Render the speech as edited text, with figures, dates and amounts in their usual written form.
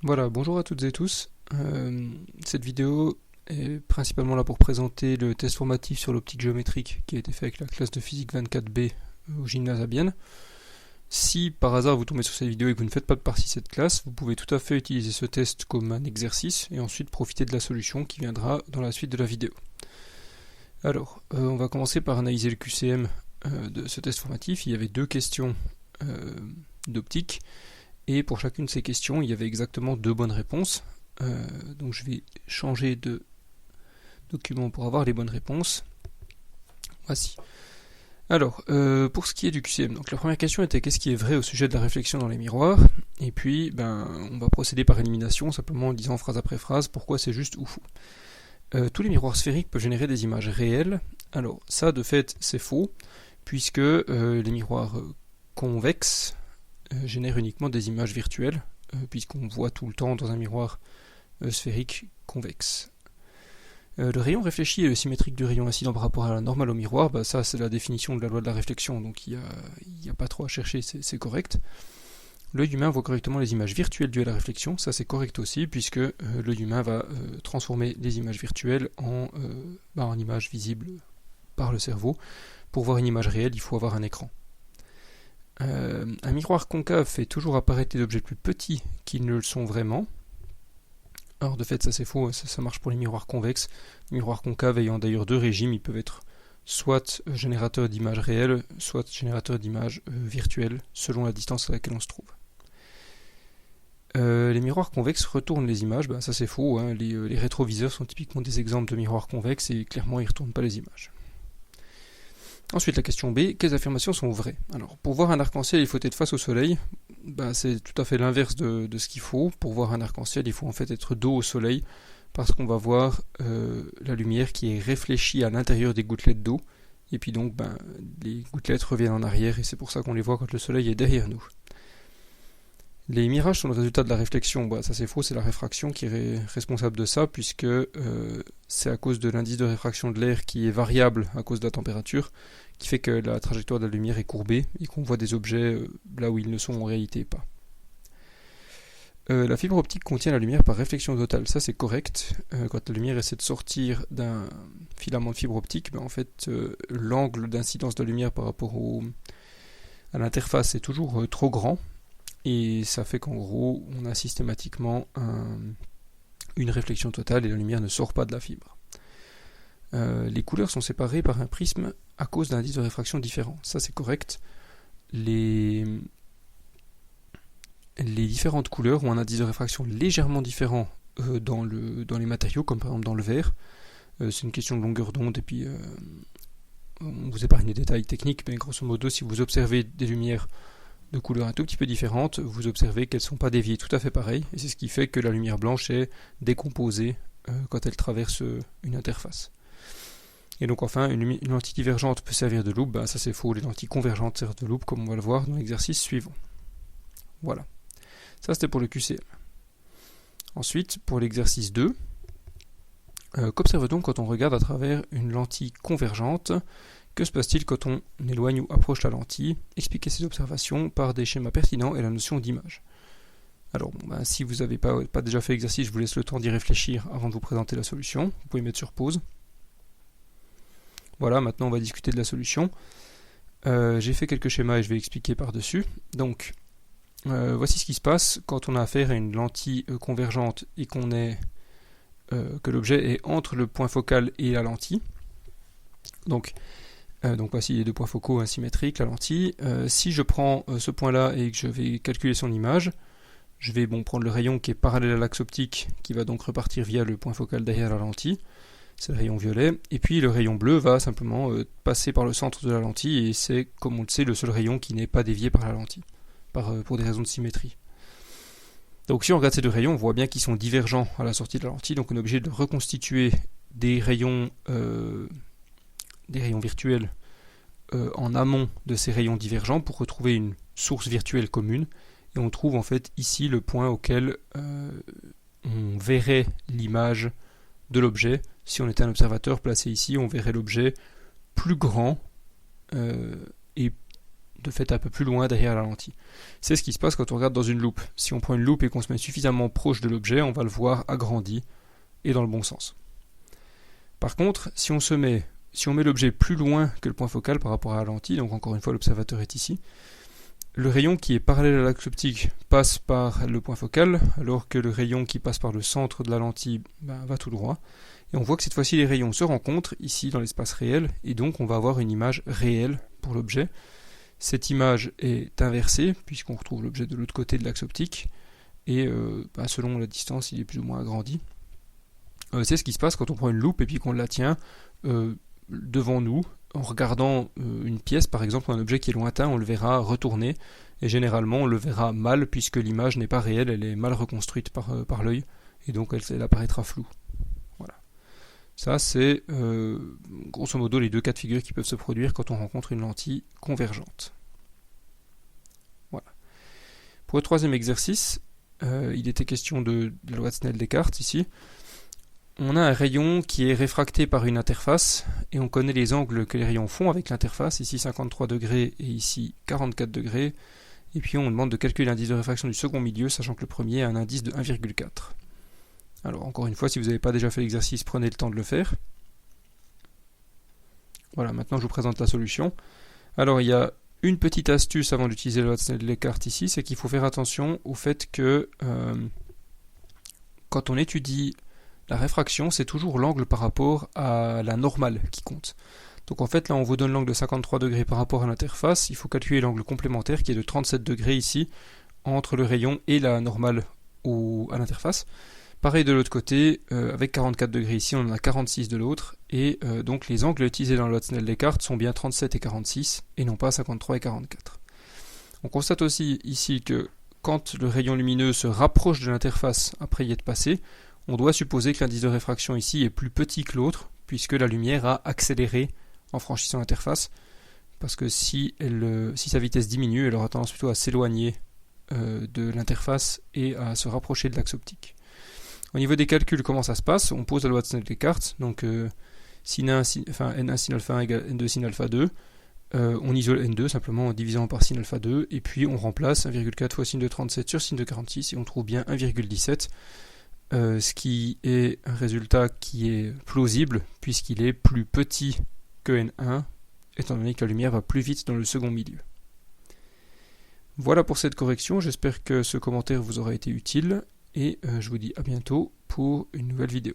Voilà, bonjour à toutes et tous. Cette vidéo est principalement là pour présenter le test formatif sur l'optique géométrique qui a été fait avec la classe de physique 24B au gymnase à Bienne. Si par hasard vous tombez sur cette vidéo et que vous ne faites pas partie de cette classe, vous pouvez tout à fait utiliser ce test comme un exercice et ensuite profiter de la solution qui viendra dans la suite de la vidéo. Alors, on va commencer par analyser le QCM de ce test formatif. Il y avait deux questions d'optique. Et pour chacune de ces questions, il y avait exactement deux bonnes réponses. Donc je vais changer de document pour avoir les bonnes réponses. Voici. Alors, pour ce qui est du QCM, donc la première question était qu'est-ce qui est vrai au sujet de la réflexion dans les miroirs. Et puis, on va procéder par élimination, simplement en disant phrase après phrase pourquoi c'est juste ou faux. Tous les miroirs sphériques peuvent générer des images réelles. Alors, ça de fait c'est faux, puisque les miroirs convexes génère uniquement des images virtuelles, puisqu'on voit tout le temps dans un miroir sphérique convexe. Le rayon réfléchi et le symétrique du rayon incident par rapport à la normale au miroir, ça c'est la définition de la loi de la réflexion, donc il n'y a pas trop à chercher, c'est correct. L'œil humain voit correctement les images virtuelles dues à la réflexion, ça c'est correct aussi, puisque l'œil humain va transformer les images virtuelles en images visibles par le cerveau. Pour voir une image réelle, il faut avoir un écran. Un miroir concave fait toujours apparaître les objets plus petits qu'ils ne le sont vraiment. Alors de fait ça c'est faux, ça marche pour les miroirs convexes. Les miroirs concaves ayant d'ailleurs deux régimes, ils peuvent être soit générateurs d'images réelles, soit générateurs d'images virtuelles, selon la distance à laquelle on se trouve. Les miroirs convexes retournent les images, ça c'est faux, hein. Les rétroviseurs sont typiquement des exemples de miroirs convexes et clairement ils ne retournent pas les images. Ensuite, la question B, quelles affirmations sont vraies? Alors, pour voir un arc-en-ciel, il faut être face au soleil. C'est tout à fait l'inverse de ce qu'il faut. Pour voir un arc-en-ciel, il faut en fait être dos au soleil, parce qu'on va voir la lumière qui est réfléchie à l'intérieur des gouttelettes d'eau. Et puis donc, les gouttelettes reviennent en arrière, et c'est pour ça qu'on les voit quand le soleil est derrière nous. Les mirages sont le résultat de la réflexion. Ça c'est faux, c'est la réfraction qui est responsable de ça, puisque c'est à cause de l'indice de réfraction de l'air qui est variable à cause de la température, qui fait que la trajectoire de la lumière est courbée et qu'on voit des objets là où ils ne sont en réalité pas. La fibre optique contient la lumière par réflexion totale, ça c'est correct. Quand la lumière essaie de sortir d'un filament de fibre optique, l'angle d'incidence de la lumière par rapport à l'interface est toujours trop grand. Et ça fait qu'en gros, on a systématiquement une réflexion totale et la lumière ne sort pas de la fibre. Les couleurs sont séparées par un prisme à cause d'un indice de réfraction différent. Ça, c'est correct. Les différentes couleurs ont un indice de réfraction légèrement différent dans les matériaux, comme par exemple dans le verre. C'est une question de longueur d'onde et puis on vous épargne les détails techniques, mais grosso modo, si vous observez des lumières de couleurs un tout petit peu différentes, vous observez qu'elles ne sont pas déviées tout à fait pareilles, et c'est ce qui fait que la lumière blanche est décomposée quand elle traverse une interface. Et donc enfin, une lentille divergente peut servir de loupe, ça c'est faux, les lentilles convergentes servent de loupe, comme on va le voir dans l'exercice suivant. Voilà. Ça c'était pour le QCM. Ensuite, pour l'exercice 2, qu'observe-t-on quand on regarde à travers une lentille convergente? Que se passe-t-il quand on éloigne ou approche la lentille? Expliquez ces observations par des schémas pertinents et la notion d'image. Alors, si vous n'avez pas déjà fait l'exercice, je vous laisse le temps d'y réfléchir avant de vous présenter la solution. Vous pouvez mettre sur pause. Voilà, maintenant on va discuter de la solution. J'ai fait quelques schémas et je vais expliquer par-dessus. Donc, voici ce qui se passe quand on a affaire à une lentille convergente et que l'objet est entre le point focal et la lentille. Donc voici les deux points focaux symétriques, la lentille. Si je prends ce point-là et que je vais calculer son image, je vais prendre le rayon qui est parallèle à l'axe optique, qui va donc repartir via le point focal derrière la lentille. C'est le rayon violet. Et puis le rayon bleu va simplement passer par le centre de la lentille, et c'est, comme on le sait, le seul rayon qui n'est pas dévié par la lentille, pour des raisons de symétrie. Donc si on regarde ces deux rayons, on voit bien qu'ils sont divergents à la sortie de la lentille, donc on est obligé de reconstituer des rayons virtuels en amont de ces rayons divergents pour retrouver une source virtuelle commune, et on trouve en fait ici le point auquel on verrait l'image de l'objet. Si on était un observateur placé ici, on verrait l'objet plus grand et de fait un peu plus loin derrière la lentille. C'est ce qui se passe quand on regarde dans une loupe. Si on prend une loupe et qu'on se met suffisamment proche de l'objet, on va le voir agrandi et dans le bon sens. Par contre, si on met l'objet plus loin que le point focal par rapport à la lentille, donc encore une fois l'observateur est ici, le rayon qui est parallèle à l'axe optique passe par le point focal, alors que le rayon qui passe par le centre de la lentille va tout droit. Et on voit que cette fois-ci les rayons se rencontrent ici dans l'espace réel, et donc on va avoir une image réelle pour l'objet. Cette image est inversée, puisqu'on retrouve l'objet de l'autre côté de l'axe optique, et selon la distance, il est plus ou moins agrandi. C'est ce qui se passe quand on prend une loupe et puis qu'on la tient devant nous, en regardant une pièce, par exemple un objet qui est lointain, on le verra retourner, et généralement on le verra mal, puisque l'image n'est pas réelle, elle est mal reconstruite par l'œil, et donc elle apparaîtra floue. Voilà. Ça c'est grosso modo les deux cas de figure qui peuvent se produire quand on rencontre une lentille convergente. Voilà. Pour le troisième exercice, il était question de la loi de Snell-Descartes ici. On a un rayon qui est réfracté par une interface, et on connaît les angles que les rayons font avec l'interface, ici 53 degrés et ici 44 degrés, et puis on demande de calculer l'indice de réfraction du second milieu, sachant que le premier a un indice de 1,4. Alors encore une fois, si vous n'avez pas déjà fait l'exercice, prenez le temps de le faire. Voilà, maintenant je vous présente la solution. Alors il y a une petite astuce avant d'utiliser la loi de Snell-Descartes ici, c'est qu'il faut faire attention au fait que quand on étudie la réfraction, c'est toujours l'angle par rapport à la normale qui compte. Donc en fait, là on vous donne l'angle de 53 degrés par rapport à l'interface, il faut calculer l'angle complémentaire qui est de 37 degrés ici, entre le rayon et la normale à l'interface. Pareil de l'autre côté, avec 44 degrés ici, on en a 46 de l'autre, et donc les angles utilisés dans la loi de Snell-Descartes sont bien 37 et 46, et non pas 53 et 44. On constate aussi ici que quand le rayon lumineux se rapproche de l'interface après y être passé, on doit supposer que l'indice de réfraction ici est plus petit que l'autre, puisque la lumière a accéléré en franchissant l'interface, parce que si sa vitesse diminue, elle aura tendance plutôt à s'éloigner de l'interface et à se rapprocher de l'axe optique. Au niveau des calculs, comment ça se passe? On pose la loi de Snell-Descartes, donc N1 sin alpha 1 égale N2 sin alpha 2, on isole N2 simplement en divisant par sin alpha 2, et puis on remplace 1,4 fois sin de 37 sur sin de 46, et on trouve bien 1,17. Ce qui est un résultat qui est plausible puisqu'il est plus petit que N1 étant donné que la lumière va plus vite dans le second milieu. Voilà pour cette correction, j'espère que ce commentaire vous aura été utile et je vous dis à bientôt pour une nouvelle vidéo.